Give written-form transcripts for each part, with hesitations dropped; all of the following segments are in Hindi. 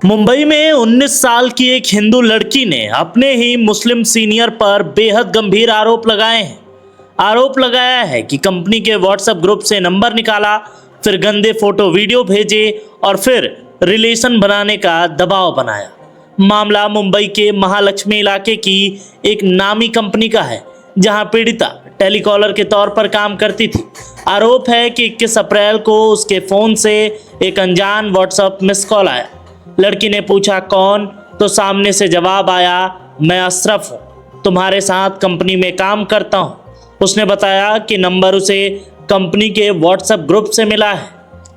मुंबई में 19 साल की एक हिंदू लड़की ने अपने ही मुस्लिम सीनियर पर बेहद गंभीर आरोप लगाए हैं। आरोप लगाया है कि कंपनी के व्हाट्सएप ग्रुप से नंबर निकाला, फिर गंदे फोटो वीडियो भेजे और फिर रिलेशन बनाने का दबाव बनाया। मामला मुंबई के महालक्ष्मी इलाके की एक नामी कंपनी का है, जहां पीड़िता टेलीकॉलर के तौर पर काम करती थी। आरोप है कि 21 अप्रैल को उसके फ़ोन से एक अनजान व्हाट्सएप मिस कॉल आया। लड़की ने पूछा कौन, तो सामने से जवाब आया, मैं अशरफ हूँ, तुम्हारे साथ कंपनी में काम करता हूँ। उसने बताया कि नंबर उसे कंपनी के व्हाट्सएप ग्रुप से मिला है।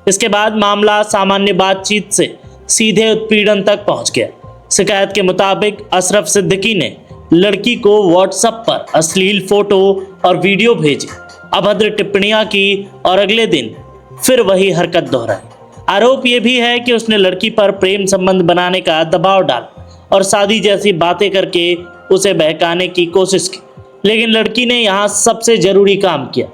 इसके बाद मामला सामान्य बातचीत से सीधे उत्पीड़न तक पहुँच गया। शिकायत के मुताबिक अशरफ सिद्दीकी ने लड़की को व्हाट्सएप पर अश्लील फोटो और वीडियो भेजे, अभद्र टिप्पणियां की और अगले दिन फिर वही हरकत दोहराई। आरोप ये भी है कि उसने लड़की पर प्रेम संबंध बनाने का दबाव डाला और शादी जैसी बातें करके उसे बहकाने की कोशिश की। लेकिन लड़की ने यहाँ सबसे जरूरी काम किया।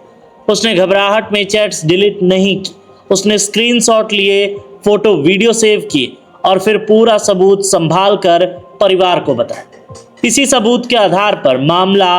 उसने घबराहट में चैट्स डिलीट नहीं की। उसने स्क्रीनशॉट लिए, फोटो वीडियो सेव किए और फिर पूरा सबूत संभाल कर परिवार को बताया। इसी सबूत के आधार पर मामला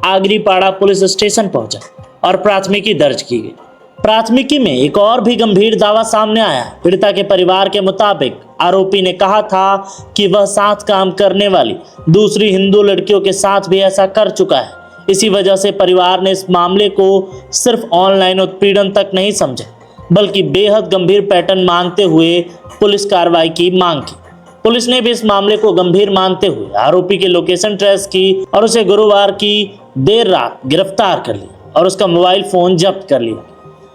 आगरीपाड़ा पुलिस स्टेशन पहुंचा और प्राथमिकी दर्ज की गई। प्राथमिकी में एक और भी गंभीर दावा सामने आया। पीड़िता के परिवार के मुताबिक आरोपी ने कहा था कि वह साथ काम करने वाली दूसरी हिंदू लड़कियों के साथ भी ऐसा कर चुका है। इसी वजह से परिवार ने इस मामले को सिर्फ ऑनलाइन उत्पीड़न तक नहीं समझा, बल्कि बेहद गंभीर पैटर्न मानते हुए पुलिस कार्रवाई की मांग की। पुलिस ने भी इस मामले को गंभीर मानते हुए आरोपी की लोकेशन ट्रेस की और उसे गुरुवार की देर रात गिरफ्तार कर लिया और उसका मोबाइल फोन जब्त कर लिया।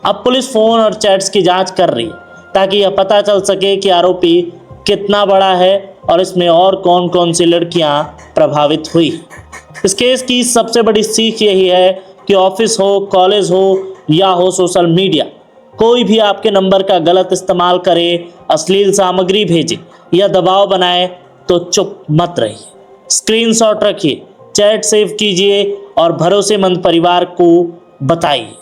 अब पुलिस फोन और चैट्स की जांच कर रही है ताकि यह पता चल सके कि आरोपी कितना बड़ा है और इसमें और कौन कौन सी लड़कियां प्रभावित हुई। इस केस की सबसे बड़ी सीख यही है कि ऑफिस हो, कॉलेज हो या हो सोशल मीडिया, कोई भी आपके नंबर का गलत इस्तेमाल करे, अश्लील सामग्री भेजे या दबाव बनाए तो चुप मत रहिए। स्क्रीनशॉट रखिए, चैट सेव कीजिए और भरोसेमंद परिवार को बताइए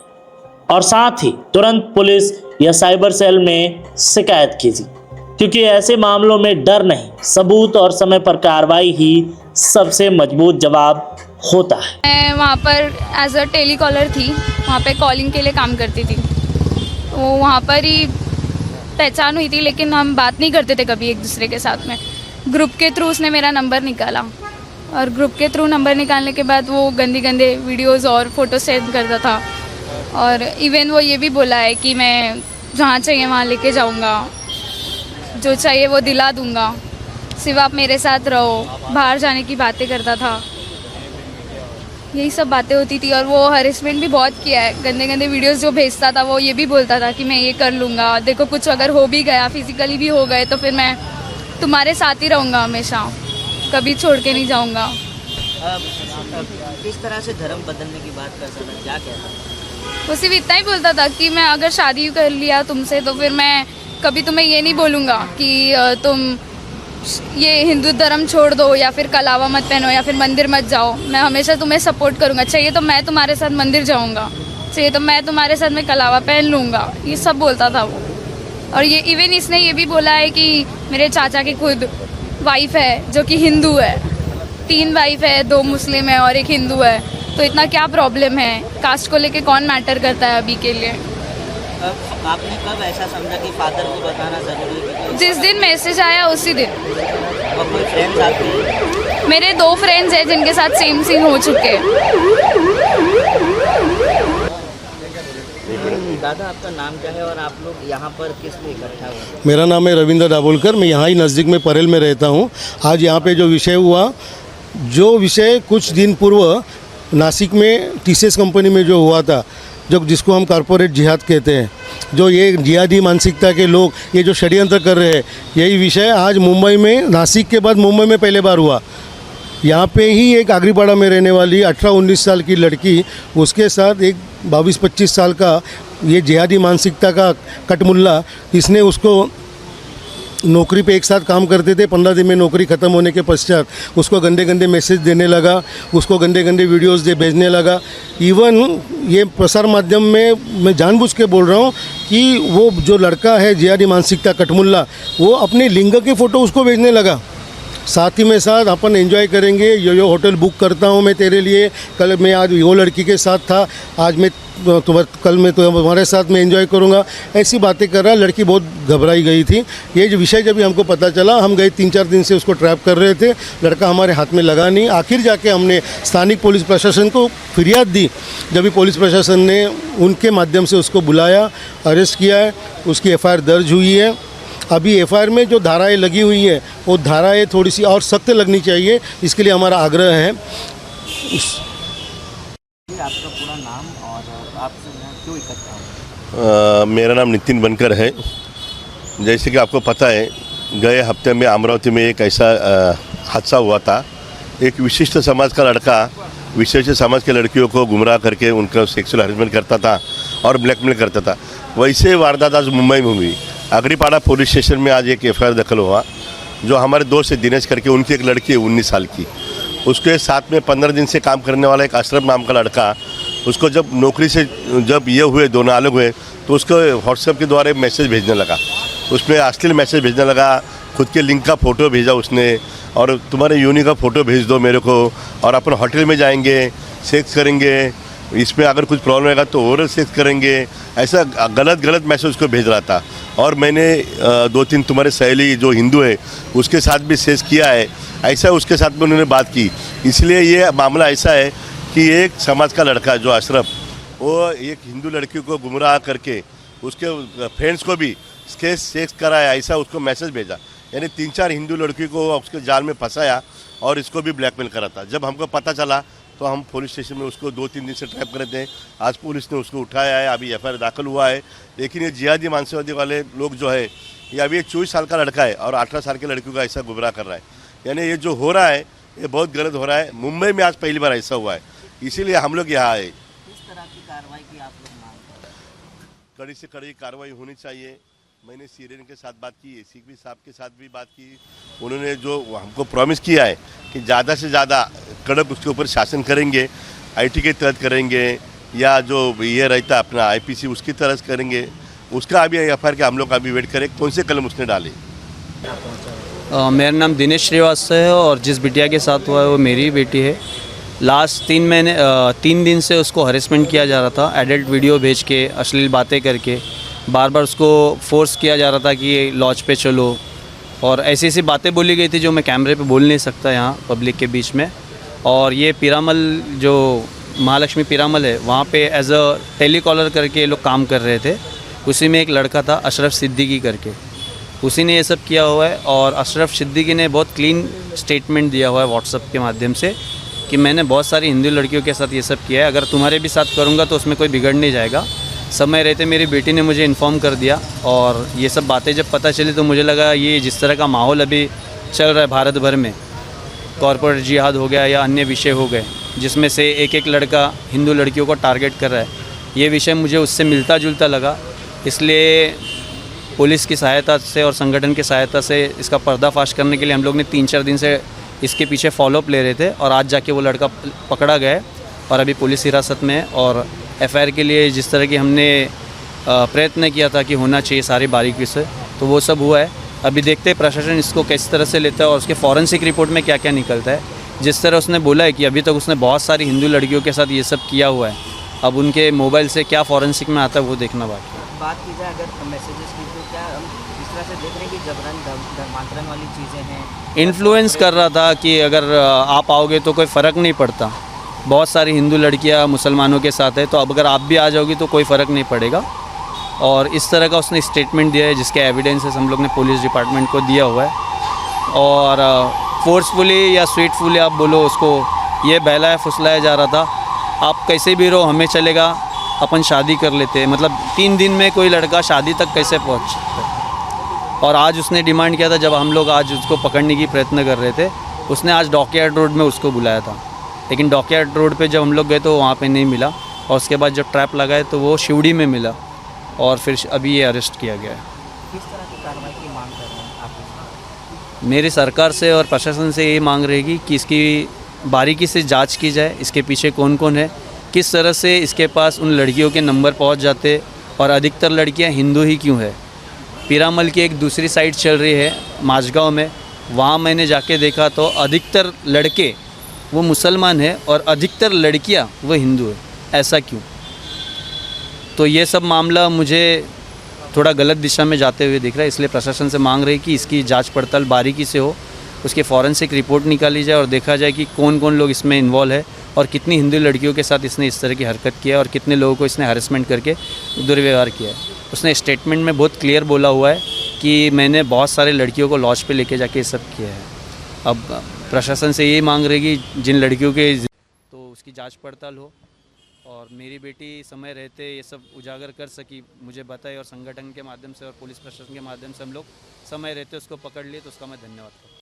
और साथ ही तुरंत पुलिस या साइबर सेल में शिकायत कीजिए, क्योंकि ऐसे मामलों में डर नहीं, सबूत और समय पर कार्रवाई ही सबसे मजबूत जवाब होता है। मैं वहाँ पर एज अ टेलीकॉलर थी, वहाँ पे कॉलिंग के लिए काम करती थी। तो वहाँ पर ही पहचान हुई थी, लेकिन हम बात नहीं करते थे कभी एक दूसरे के साथ में। ग्रुप के थ्रू उसने मेरा नंबर निकाला और ग्रुप के थ्रू नंबर निकालने के बाद वो गंदे गंदे वीडियोस और फ़ोटो सेंड करता था। और इवन वो ये भी बोला है कि मैं जहाँ चाहिए वहाँ लेके जाऊँगा, जो चाहिए वो दिला दूँगा, सिर्फ आप मेरे साथ रहो। बाहर जाने की बातें करता था, यही सब बातें होती थी। और वो हरेसमेंट भी बहुत किया है, गंदे गंदे वीडियोस जो भेजता था वो ये भी बोलता था कि मैं ये कर लूँगा, देखो कुछ अगर हो भी गया, फिजिकली भी हो गए, तो फिर मैं तुम्हारे साथ ही रहूँगा हमेशा, कभी छोड़ के नहीं जाऊँगा। किस तरह से धर्म बदलने की बात करता था, क्या कहता था? वो सिर्फ इतना ही बोलता था कि मैं अगर शादी कर लिया तुमसे तो फिर मैं कभी तुम्हें ये नहीं बोलूँगा कि तुम ये हिंदू धर्म छोड़ दो या फिर कलावा मत पहनो या फिर मंदिर मत जाओ। मैं हमेशा तुम्हें सपोर्ट करूँगा, चाहिए तो मैं तुम्हारे साथ मंदिर जाऊँगा, चाहिए तो मैं तुम्हारे साथ में कलावा पहन लूँगा, ये सब बोलता था वो। और ये इवन इसने ये भी बोला है कि मेरे चाचा की खुद वाइफ है जो कि हिंदू है, 3 वाइफ है, 2 मुस्लिम है और 1 हिंदू है, तो इतना क्या प्रॉब्लम है, कास्ट को लेके कौन मैटर करता है अभी के लिए। आपने कब ऐसा समझा कि फादर को बताना जरूरी है? जिस दिन मैसेज आया उसी दिन। और कोई फ्रेंड्स आपके? मेरे 2 फ्रेंड्स हैं जिनके साथ सेम सीन हो चुके हैं। दादा, आपका नाम क्या है और आप लोग यहाँ पर किस लिए इकट्ठा हुए? मेरा नाम है रविंद्र दाभोलकर, मैं यहाँ ही नज़दीक में परेल में रहता हूँ। आज यहाँ पे जो विषय हुआ, जो विषय कुछ दिन पूर्व नासिक में TCS कंपनी में जो हुआ था, जो जिसको हम कॉरपोरेट जिहाद कहते हैं, जो ये जिहादी मानसिकता के लोग ये जो षड्यंत्र कर रहे हैं, यही विषय आज मुंबई में, नासिक के बाद मुंबई में पहले बार हुआ। यहाँ पे ही एक आगरीपाड़ा में रहने वाली 18-19 साल की लड़की, उसके साथ एक 22-25 साल का ये जिहादी मानसिकता का कटमुल्ला, इसने उसको नौकरी पे एक साथ काम करते थे। 15 दिन में नौकरी ख़त्म होने के पश्चात उसको गंदे गंदे मैसेज देने लगा, उसको गंदे गंदे वीडियोस भेजने लगा। इवन ये प्रसार माध्यम में मैं जानबूझ के बोल रहा हूँ, कि वो जो लड़का है जिहादी मानसिकता कटमुल्ला, वो अपने लिंग के फ़ोटो उसको भेजने लगा। साथ ही में साथ अपन एंजॉय करेंगे, यो होटल बुक करता हूँ मैं तेरे लिए, कल मैं आज वो लड़की के साथ था, आज मैं कल मैं तुम्हारे साथ में एंजॉय करूँगा, ऐसी बातें कर रहा। लड़की बहुत घबराई गई थी। ये जो विषय जब हमको पता चला, हम गए 3-4 दिन से उसको ट्रैप कर रहे थे, लड़का हमारे हाथ में लगा नहीं। आखिर जाके हमने स्थानिक पुलिस प्रशासन को फरियाद दी। जब भी पुलिस प्रशासन ने उनके माध्यम से उसको बुलाया, अरेस्ट किया है, उसकी FIR दर्ज हुई है। अभी FIR में जो धाराएं लगी हुई हैं वो धाराएं थोड़ी सी और सख्त लगनी चाहिए, इसके लिए हमारा आग्रह है। आपका पूरा नाम और आपसे क्यों इकट्ठा हो? मेरा नाम नितिन बनकर है। जैसे कि आपको पता है, गए हफ्ते में अमरावती में एक ऐसा हादसा हुआ था। एक विशिष्ट समाज का लड़का विशिष्ट समाज के लड़कियों को गुमराह करके उनका सेक्सुअल हरेसमेंट करता था और ब्लैकमेल करता था। वैसे वारदात आज मुंबई में हुई। अग्रीपाड़ा पुलिस स्टेशन में आज एक FIR दखल हुआ। जो हमारे दोस्त है दिनेश करके, उनकी एक लड़की है 19 साल की, उसके साथ में 15 दिन से काम करने वाला एक अशरफ नाम का लड़का, उसको जब नौकरी से जब ये हुए, दोनों अलग हुए, तो उसको व्हाट्सएप के द्वारा मैसेज भेजने लगा। उसमें अश्लील मैसेज भेजने लगा, खुद के लिंक का फ़ोटो भेजा उसने, और तुम्हारे यूनि का फ़ोटो भेज दो मेरे को, और अपन होटल में जाएंगे, सेक्स करेंगे, इसमें अगर कुछ प्रॉब्लम आएगा तो ओरल सेक्स करेंगे, ऐसा गलत मैसेज उसको भेज रहा था। और मैंने 2-3 तुम्हारे सहेली जो हिंदू है उसके साथ भी सेक्स किया है, ऐसा उसके साथ में उन्होंने बात की। इसलिए ये मामला ऐसा है कि एक समाज का लड़का जो अशरफ, वो एक हिंदू लड़की को गुमराह करके उसके फ्रेंड्स को भी सेक्स कराया, ऐसा उसको मैसेज भेजा। यानी 3-4 हिंदू लड़की को उसके जाल में फंसाया और इसको भी ब्लैकमेल करा था। जब हमको पता चला तो हम पुलिस स्टेशन में उसको 2-3 दिन से ट्रैप कर रहे थे। आज पुलिस ने उसको उठाया है, अभी FIR दाखिल हुआ है। लेकिन ये जिहादी मानसिकता वाले लोग जो है, ये अभी 24 साल का लड़का है और 18 साल के लड़कियों का ऐसा गुमराह कर रहा है। यानी ये जो हो रहा है ये बहुत गलत हो रहा है। मुंबई में आज पहली बार ऐसा हुआ है, इसीलिए हम लोग यहाँ आए। किस तरह की कार्रवाई की आप लोग मांग कर रहे हैं? कड़ी से कड़ी कार्रवाई होनी चाहिए। मैंने सीरियन के साथ बात की, ACP साहब के साथ भी बात की। उन्होंने जो हमको प्रॉमिस किया है कि ज़्यादा से ज़्यादा कड़क उसके ऊपर शासन करेंगे, IT के तहत करेंगे, या जो ये रहता अपना IPC उसकी तरह से करेंगे। उसका अभी FIR के हम लोग अभी वेट करें कौन से कलम उसने डाले। मेरा नाम दिनेश श्रीवास्तव है और जिस बिटिया के साथ हुआ है वो मेरी बेटी है। लास्ट 3 दिन से उसको हरेसमेंट किया जा रहा था, एडल्ट वीडियो भेज के, अश्लील बातें करके, बार बार उसको फोर्स किया जा रहा था कि लॉज पे चलो, और ऐसी ऐसी बातें बोली गई थी जो मैं कैमरे पे बोल नहीं सकता यहाँ पब्लिक के बीच में। और ये पीरामल जो महालक्ष्मी पीरामल है, वहाँ पे एज अ टेलीकॉलर करके ये लोग काम कर रहे थे। उसी में एक लड़का था अशरफ सिद्दीकी करके, उसी ने ये सब किया हुआ है। और अशरफ सिद्दीकी ने बहुत क्लीन स्टेटमेंट दिया हुआ है व्हाट्सएप के माध्यम से कि मैंने बहुत सारी हिंदू लड़कियों के साथ ये सब किया है, अगर तुम्हारे भी साथ करूँगा तो उसमें कोई बिगड़ नहीं जाएगा। समय रहते मेरी बेटी ने मुझे इन्फॉर्म कर दिया, और ये सब बातें जब पता चली तो मुझे लगा ये जिस तरह का माहौल अभी चल रहा है भारत भर में, कॉर्पोरेट जिहाद हो गया या अन्य विषय हो गए जिसमें से एक लड़का हिंदू लड़कियों को टारगेट कर रहा है, ये विषय मुझे उससे मिलता जुलता लगा। इसलिए पुलिस की सहायता से और संगठन की सहायता से इसका पर्दाफाश करने के लिए हम लोग ने 3-4 दिन से इसके पीछे फॉलोअप ले रहे थे, और आज जाके वो लड़का पकड़ा गया और अभी पुलिस हिरासत में है। और FIR के लिए जिस तरह की हमने प्रयत्न किया था कि होना चाहिए सारी बारीकी से, तो वो सब हुआ है। अभी देखते हैं प्रशासन इसको किस तरह से लेता है और उसके फॉरेंसिक रिपोर्ट में क्या क्या निकलता है। जिस तरह उसने बोला है कि अभी तक उसने बहुत सारी हिंदू लड़कियों के साथ ये सब किया हुआ है, अब उनके मोबाइल से क्या फॉरेंसिक में आता है वो देखना बाकी है। बात की जाए अगर मैसेजेस की, तो क्या हम इस तरह से देख रहे हैं कि जबरन धर्मांतरण वाली चीज़ें हैं? इन्फ्लुएंस कर रहा था कि अगर आप आओगे तो कोई फ़र्क नहीं पड़ता, बहुत सारी हिंदू लड़कियां मुसलमानों के साथ है, तो अब अगर आप भी आ जाओगी तो कोई फ़र्क नहीं पड़ेगा। और इस तरह का उसने स्टेटमेंट दिया है जिसके एविडेंसेस हम लोग ने पुलिस डिपार्टमेंट को दिया हुआ है। और फोर्सफुली या स्वीटफुली आप बोलो उसको, ये बहलाया फुसलाया जा रहा था, आप कैसे भी रहो हमें चलेगा, अपन शादी कर लेते हैं। मतलब 3 दिन में कोई लड़का शादी तक कैसे पहुँच सकता है। और आज उसने डिमांड किया था, जब हम लोग आज उसको पकड़ने की प्रयत्न कर रहे थे, उसने आज डॉकयार्ड रोड में उसको बुलाया था, लेकिन डॉकयार्ड रोड पे जब हम लोग गए तो वहाँ पे नहीं मिला, और उसके बाद जब ट्रैप लगाए तो वो शिवड़ी में मिला, और फिर अभी ये अरेस्ट किया गया है। किस तरह की कार्रवाई की मांग कर रहे हैं आप? मेरी सरकार से और प्रशासन से ये मांग रहेगी कि इसकी बारीकी से जांच की जाए, इसके पीछे कौन कौन है, किस तरह से इसके पास उन लड़कियों के नंबर पहुंच जाते और अधिकतर लड़कियां हिंदू ही क्यों है। पीरामल की एक दूसरी साइट चल रही है माझगांव में, वहाँ मैंने जाके देखा तो अधिकतर लड़के वो मुसलमान हैं और अधिकतर लड़कियां वो हिंदू है। ऐसा क्यों? तो ये सब मामला मुझे थोड़ा गलत दिशा में जाते हुए दिख रहा है, इसलिए प्रशासन से मांग रही कि इसकी जांच पड़ताल बारीकी से हो, उसकी फॉरेंसिक रिपोर्ट निकाली जाए और देखा जाए कि कौन कौन लोग इसमें इन्वॉल्व है और कितनी हिंदू लड़कियों के साथ इसने इस तरह की हरकत किया है और कितने लोगों को इसने हरेसमेंट करके दुर्व्यवहार किया है। उसने स्टेटमेंट में बहुत क्लियर बोला हुआ है कि मैंने बहुत सारे लड़कियों को लॉज पे लेके जाके ये सब किया है। अब प्रशासन से यही मांग रही कि जिन लड़कियों के तो उसकी जांच पड़ताल हो और मेरी बेटी समय रहते ये सब उजागर कर सकी, मुझे बताए, और संगठन के माध्यम से और पुलिस प्रशासन के माध्यम से हम लोग समय रहते उसको पकड़ लिए, तो उसका मैं धन्यवाद करता हूँ।